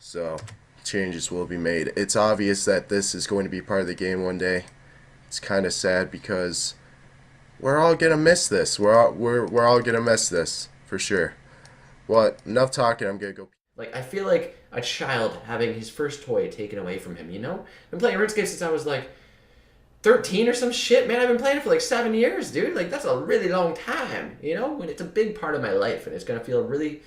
So changes will be made. It's obvious that this is going to be part of the game one day. It's kind of sad because we're all gonna miss this. We're all gonna miss this for sure. Well, enough talking. I'm gonna go. Like, I feel like a child having his first toy taken away from him, you know? I've been playing RuneScape since I was like 13 or some shit, man. I've been playing it for like 7 years, dude. Like, that's a really long time, you know? And it's a big part of my life, and it's gonna feel really,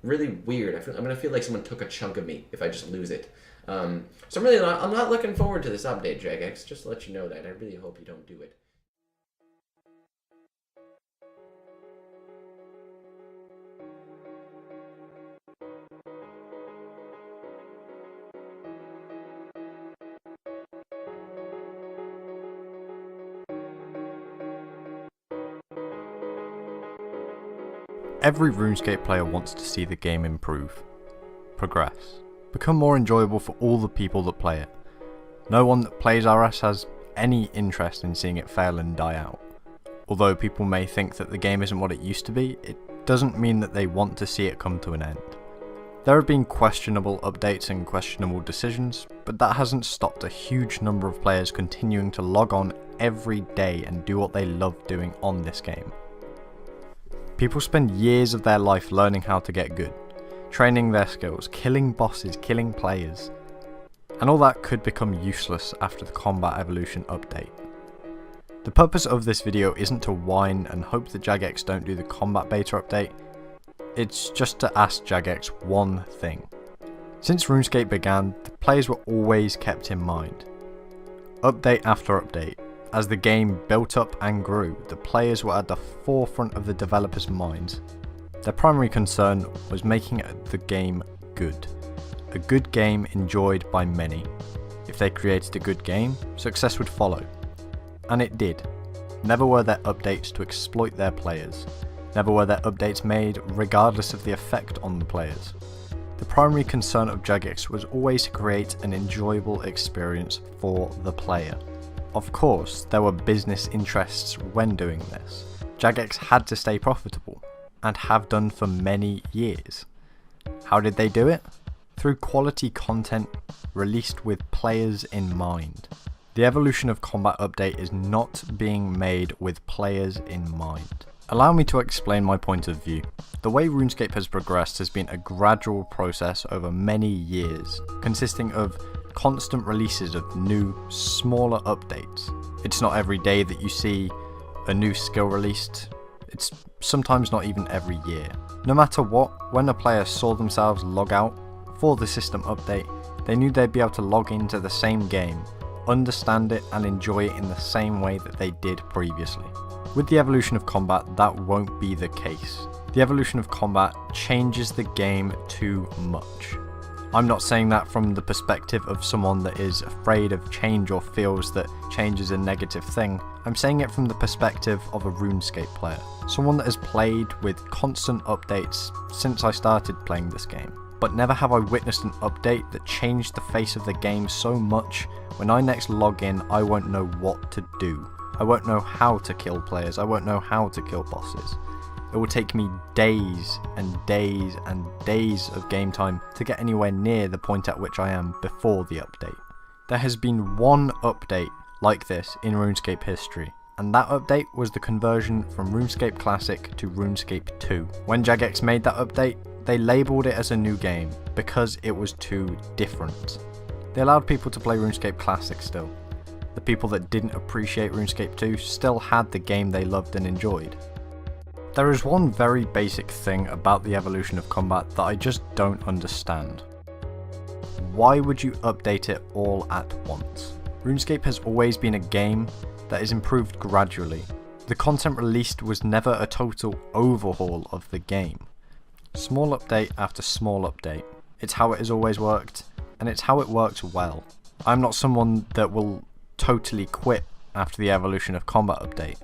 really weird. I'm gonna feel like someone took a chunk of me if I just lose it. So I'm not looking forward to this update, jagex. Just to let you know that. I really hope you don't do it. Every RuneScape player wants to see the game improve, progress, become more enjoyable for all the people that play it. No one that plays RS has any interest in seeing it fail and die out. Although people may think that the game isn't what it used to be, it doesn't mean that they want to see it come to an end. There have been questionable updates and questionable decisions, but that hasn't stopped a huge number of players continuing to log on every day and do what they love doing on this game. People spend years of their life learning how to get good, training their skills, killing bosses, killing players, and all that could become useless after the combat evolution update. The purpose of this video isn't to whine and hope that jagex don't do the combat beta update, it's just to ask jagex one thing. Since RuneScape began, the players were always kept in mind. Update after update, as the game built up and grew, the players were at the forefront of the developers' minds. Their primary concern was making the game good. A good game enjoyed by many. If they created a good game, success would follow. And it did. Never were there updates to exploit their players. Never were there updates made regardless of the effect on the players. The primary concern of jagex was always to create an enjoyable experience for the player. Of course, there were business interests when doing this. jagex had to stay profitable, and have done for many years. How did they do it? Through quality content released with players in mind. The evolution of combat update is not being made with players in mind. Allow me to explain my point of view. The way RuneScape has progressed has been a gradual process over many years, consisting of constant releases of new, smaller updates. It's not every day that you see a new skill released, it's sometimes not even every year. No matter what, when a player saw themselves log out for the system update, they knew they'd be able to log into the same game, understand it and enjoy it in the same way that they did previously. With the evolution of combat, that won't be the case. The evolution of combat changes the game too much. I'm not saying that from the perspective of someone that is afraid of change or feels that change is a negative thing. I'm saying it from the perspective of a RuneScape player. Someone that has played with constant updates since I started playing this game. But never have I witnessed an update that changed the face of the game so much, when I next log in I won't know what to do. I won't know how to kill players, I won't know how to kill bosses. It will take me days and days and days of game time to get anywhere near the point at which I am before the update. There has been one update like this in RuneScape history, and that update was the conversion from RuneScape Classic to RuneScape 2. When jagex made that update, they labelled it as a new game because it was too different. They allowed people to play RuneScape Classic still. The people that didn't appreciate RuneScape 2 still had the game they loved and enjoyed. There is one very basic thing about the evolution of combat that I just don't understand. Why would you update it all at once? RuneScape has always been a game that is improved gradually. The content released was never a total overhaul of the game. Small update after small update. It's how it has always worked, and it's how it works well. I'm not someone that will totally quit after the evolution of combat update.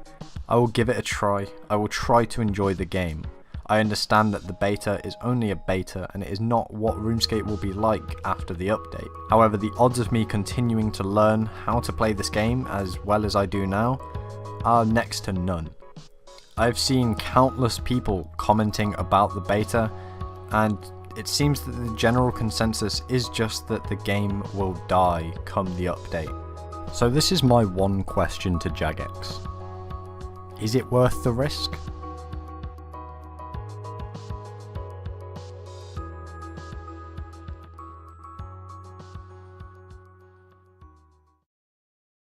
I will give it a try, I will try to enjoy the game. I understand that the beta is only a beta and it is not what RuneScape will be like after the update. However, the odds of me continuing to learn how to play this game as well as I do now are next to none. I've seen countless people commenting about the beta, and it seems that the general consensus is just that the game will die come the update. So this is my one question to jagex. Is it worth the risk?